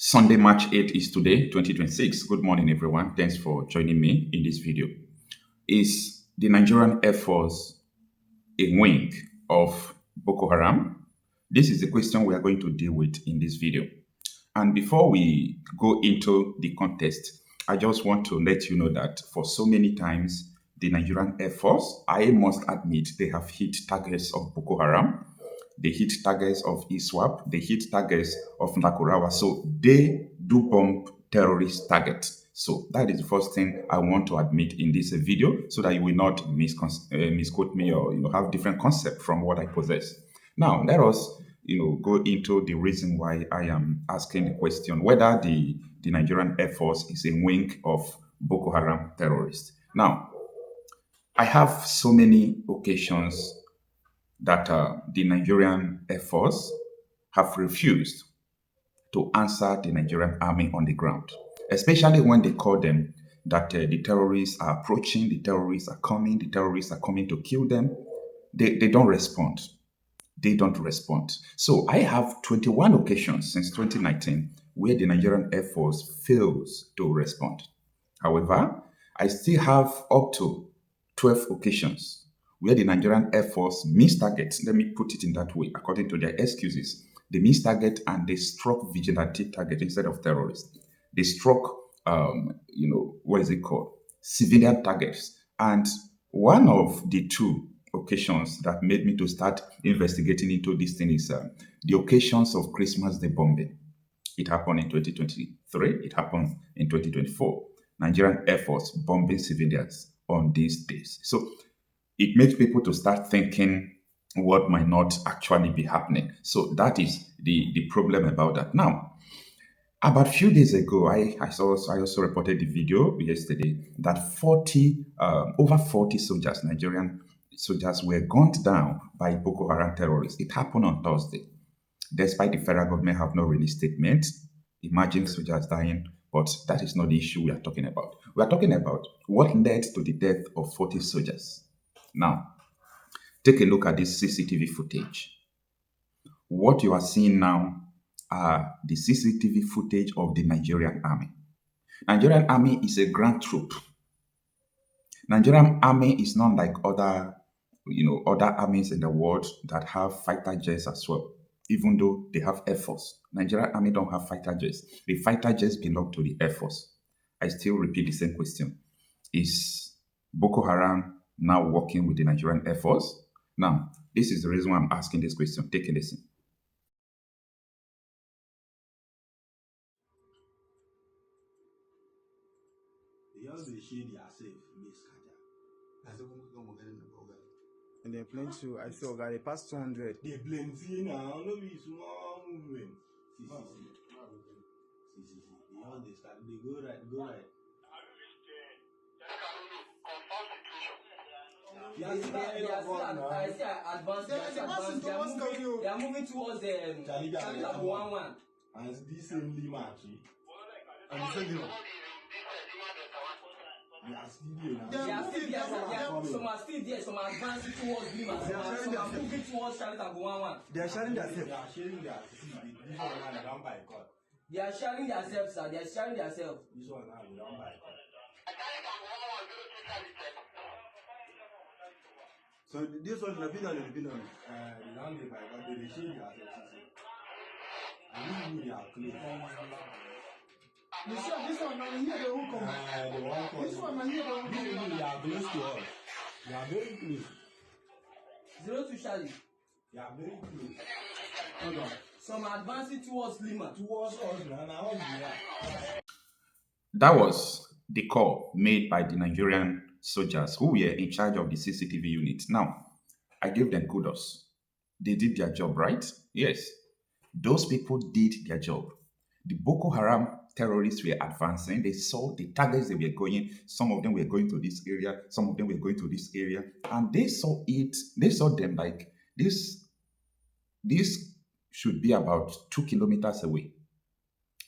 Sunday, March 8th is today, 2026. Good morning, everyone. Thanks for joining me in this video. Is the Nigerian Air Force a wing of Boko Haram? This is the question we are going to deal with in this video. And before we go into the context, I just want to let you know that for so many times, the Nigerian Air Force, I must admit, they have hit targets of Boko Haram. They hit targets of ISWAP. They hit targets of Nakurawa. So they do bomb terrorist targets. So that is the first thing I want to admit in this video, so that you will not misquote me or have different concept from what I possess. Now let us go into the reason why I am asking the question whether the Nigerian Air Force is a wing of Boko Haram terrorists. Now I have so many occasions that the Nigerian Air Force have refused to answer the Nigerian army on the ground, especially when they call them that the terrorists are approaching, the terrorists are coming to kill them. They don't respond. They don't respond. So I have 21 occasions since 2019 where the Nigerian Air Force fails to respond. However, I still have up to 12 occasions where the Nigerian Air Force missed targets. Let me put it in that way, according to their excuses. They missed target and they struck vigilante target instead of terrorists. They struck, what is it called? Civilian targets. And one of the two occasions that made me to start investigating into this thing is the occasions of Christmas Day bombing. It happened in 2023. It happened in 2024. Nigerian Air Force bombing civilians on these days. So it makes people to start thinking what might not actually be happening. So that is the problem about that. Now, about a few days ago, I also reported the video yesterday that over 40 soldiers, Nigerian soldiers, were gunned down by Boko Haram terrorists. It happened on Thursday. Despite the federal government have not released statement, imagine soldiers dying, but that is not the issue we are talking about. We are talking about what led to the death of 40 soldiers. Now, take a look at this CCTV footage. What you are seeing now are the CCTV footage of the Nigerian army. Nigerian army is a grand troop. Nigerian army is not like other armies in the world that have fighter jets as well. Even though they have Air Force, Nigerian army don't have fighter jets. The fighter jets belong to the Air Force. I still repeat the same question. Is Boko Haram now working with the Nigerian Air Force? Now, this is the reason why I'm asking this question. Take a listen. And they're playing to, I saw guy, they passed 200. They plenty now, no be small movement. See. They go right. I see advanced. They are moving towards Charlie One. And this same Lima tree. And the same Lima. They are still there. Some are still there. Some are advancing towards Lima. Some are moving towards Charlie One. They are sharing themselves. They are sharing their this one now they don't buy God. They are sharing themselves, sir. They are sharing themselves. This one now they don't buy God. So this one, the pillar. They don't buy God. They share themselves. And they are clean. You see, this one, now here they won't come. This one, now here they won't come. They are close to us. They are very close. 02 Charlie. They are very close. Hold on. Some are advancing towards Lima. Towards us, now we are. That was the call made by the Nigerian soldiers who were in charge of the CCTV unit. Now, I give them kudos. They did their job, right? Yes. Those people did their job. The Boko Haram terrorists were advancing. They saw the targets they were going. Some of them were going to this area. Some of them were going to this area. And they saw it. They saw them like this. This should be about 2 kilometers away.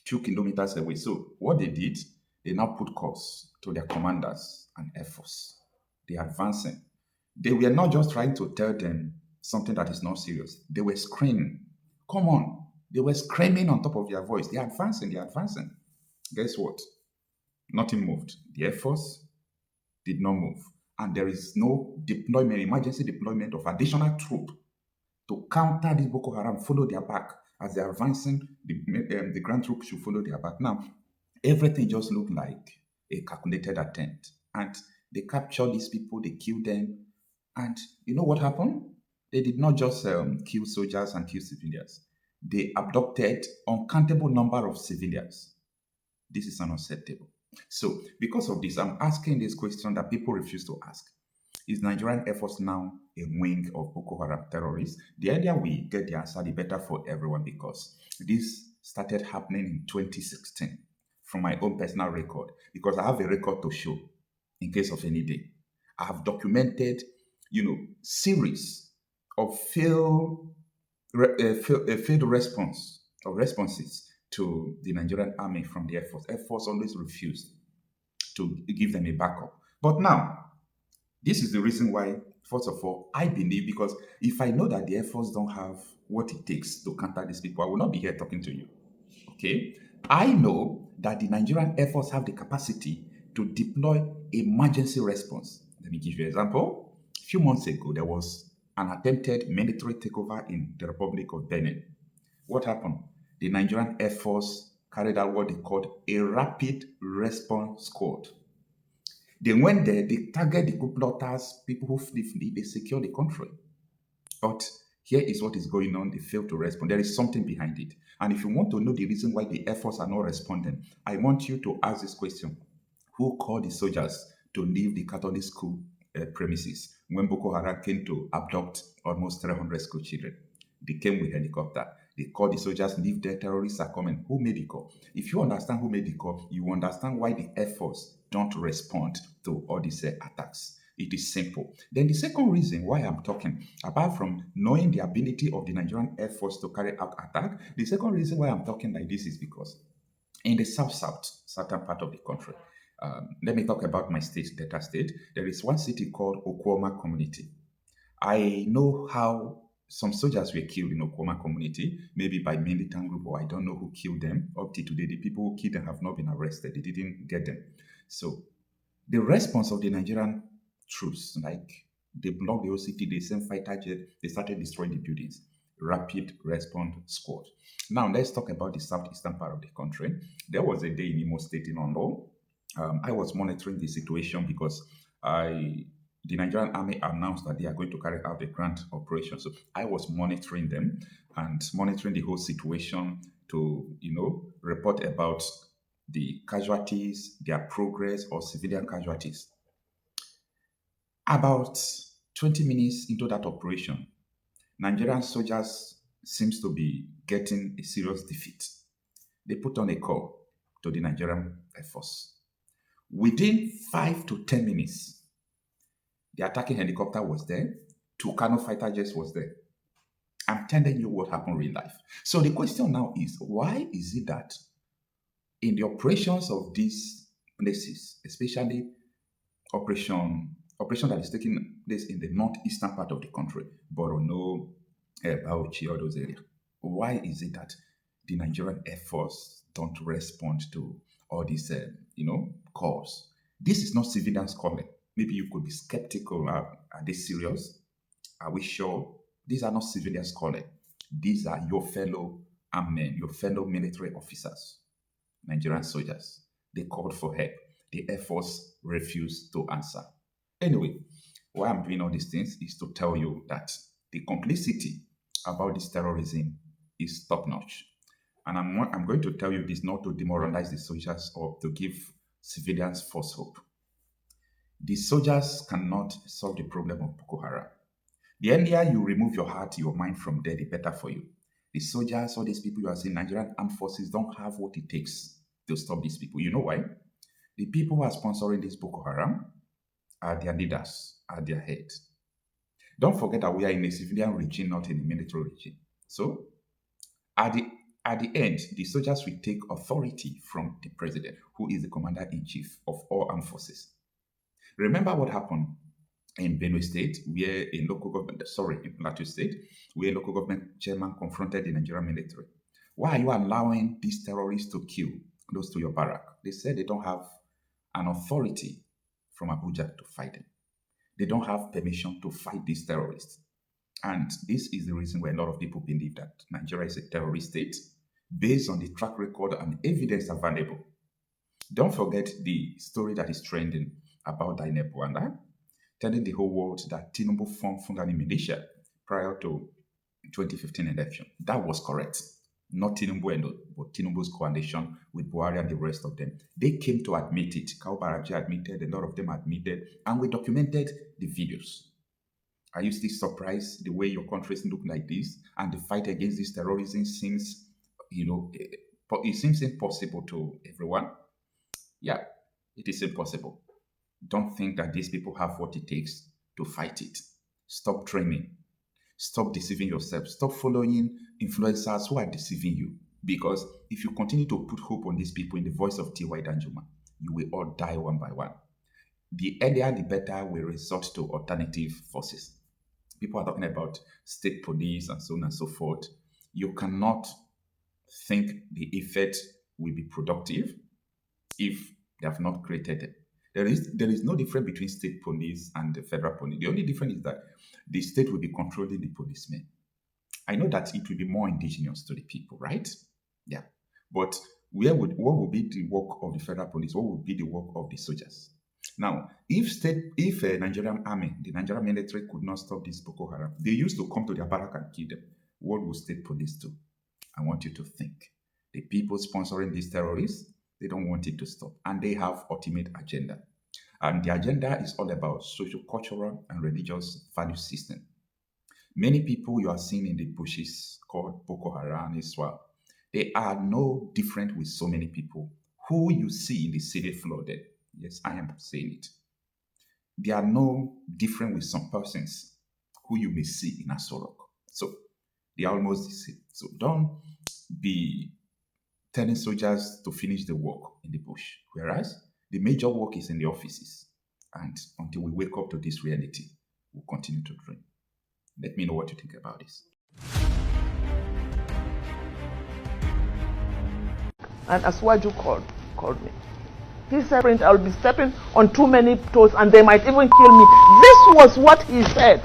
2 kilometers away. So what they did, they now put calls to their commanders and Air Force. They are advancing. They were not just trying to tell them something that is not serious. They were screaming, come on, They were screaming on top of their voice. They're advancing, they're advancing. Guess what? Nothing moved. The Air Force did not move. And there is no deployment, emergency deployment of additional troop to counter this Boko Haram, follow their back. As they're advancing, the ground troops should follow their back. Now, everything just looked like a calculated attempt. And they captured these people, they killed them. And you know what happened? They did not just kill soldiers and kill civilians. They abducted uncountable number of civilians. This is unacceptable. So, because of this, I'm asking this question that people refuse to ask. Is Nigerian Air Force now a wing of Boko Haram terrorists? The earlier we get the answer, the better for everyone, because this started happening in 2016 from my own personal record, because I have a record to show in case of any day. I have documented, series of failed response or responses to the Nigerian army from the Air Force. Air Force always refused to give them a backup. But now, this is the reason why, first of all, I believe, because if I know that the Air Force don't have what it takes to counter these people, I will not be here talking to you. Okay? I know that the Nigerian Air Force have the capacity to deploy emergency response. Let me give you an example. A few months ago, there was an attempted military takeover in the Republic of Benin. What happened? The Nigerian Air Force carried out what they called a rapid response squad. They went there, they target the coup plotters, people who flee, they secure the country. But here is what is going on. They fail to respond. There is something behind it. And if you want to know the reason why the Air Force are not responding, I want you to ask this question. Who called the soldiers to leave the Catholic school premises when Boko Haram came to abduct almost 300 school children? They came with helicopter. They called the soldiers, leave there, terrorists are coming. Who made the call? If you understand who made the call, you understand why the Air Force don't respond to all these attacks. It is simple. Then the second reason why I'm talking, apart from knowing the ability of the Nigerian Air Force to carry out attack, the second reason why I'm talking like this is because in the southern part of the country, let me talk about my state, Delta State. There is one city called Okwoma Community. I know how some soldiers were killed in Okwoma community, maybe by militant group, or I don't know who killed them. Up to today, the people who killed them have not been arrested. They didn't get them. So the response of the Nigerian troops, like they blocked the whole city, they sent fighter jet, they started destroying the buildings. Rapid response squad. Now let's talk about the southeastern part of the country. There was a day in Imo State in Ondo. I was monitoring the situation because the Nigerian army announced that they are going to carry out a grand operation. So I was monitoring them and monitoring the whole situation to, report about the casualties, their progress, or civilian casualties. About 20 minutes into that operation, Nigerian soldiers seems to be getting a serious defeat. They put on a call to the Nigerian Air Force. Within 5 to 10 minutes, the attacking helicopter was there. Tucano fighter jets was there. I'm telling you what happened in real life. So the question now is, why is it that in the operations of these places, especially operation that is taking place in the northeastern part of the country, Borno, Bauchi, all those areas, why is it that the Nigerian Air Force don't respond to all these, calls? This is not civilians calling. Maybe you could be skeptical. Are they serious? Are we sure? These are not civilians calling. These are your fellow armed, your fellow military officers, Nigerian soldiers. They called for help. The Air Force refused to answer. Anyway, why I'm doing all these things is to tell you that the complicity about this terrorism is top-notch. And I'm going to tell you this not to demoralize the soldiers or to give civilians false hope. The soldiers cannot solve the problem of Boko Haram. The earlier you remove your heart, your mind from there, the better for you. The soldiers, all these people you are saying, Nigerian armed forces don't have what it takes to stop these people. You know why? The people who are sponsoring this Boko Haram are their leaders, are their heads. Don't forget that we are in a civilian regime, not in a military regime. So, at the end, the soldiers will take authority from the president, who is the commander-in-chief of all armed forces. Remember what happened in Benue State, where in Plateau State, where a local government chairman confronted the Nigerian military. Why are you allowing these terrorists to kill close to your barrack? They said they don't have an authority from Abuja to fight them. They don't have permission to fight these terrorists. And this is the reason why a lot of people believe that Nigeria is a terrorist state based on the track record and evidence available. Don't forget the story that is trending about Daine Bwanda, telling the whole world that Tinubu formed Fulani militia prior to 2015 election. That was correct. Not Tinubu alone, but Tinubu's coalition with Buhari and the rest of them. They came to admit it. Kao Baraji admitted, a lot of them admitted, and we documented the videos. Are you still surprised the way your countries look like this? And the fight against this terrorism seems, it seems impossible to everyone. Yeah, it is impossible. Don't think that these people have what it takes to fight it. Stop dreaming. Stop deceiving yourself. Stop following influencers who are deceiving you. Because if you continue to put hope on these people in the voice of T.Y. Danjuma, you will all die one by one. The earlier, the better we resort to alternative forces. People are talking about state police and so on and so forth. You cannot think the effect will be productive if they have not created it. There is no difference between state police and the federal police. The only difference is that the state will be controlling the policemen. I know that it will be more indigenous to the people, right? Yeah. But what would be the work of the federal police? What would be the work of the soldiers? Now, if a Nigerian army, the Nigerian military could not stop this Bokøharam, they used to come to their barrack and kill them. What would state police do? I want you to think. The people sponsoring these terrorists, they don't want it to stop. And they have ultimate agenda. And the agenda is all about socio-cultural and religious value system. Many people you are seeing in the bushes called Bokøharam as well, they are no different with so many people who you see in the city flooded. Yes, I am saying it. They are no different with some persons who you may see in Asorok. So they are almost the same. So don't be telling soldiers to finish the work in the bush, whereas the major work is in the offices. And until we wake up to this reality, we'll continue to dream. Let me know what you think about this. And Aswaju called me. He said, I'll be stepping on too many toes and they might even kill me. This was what he said.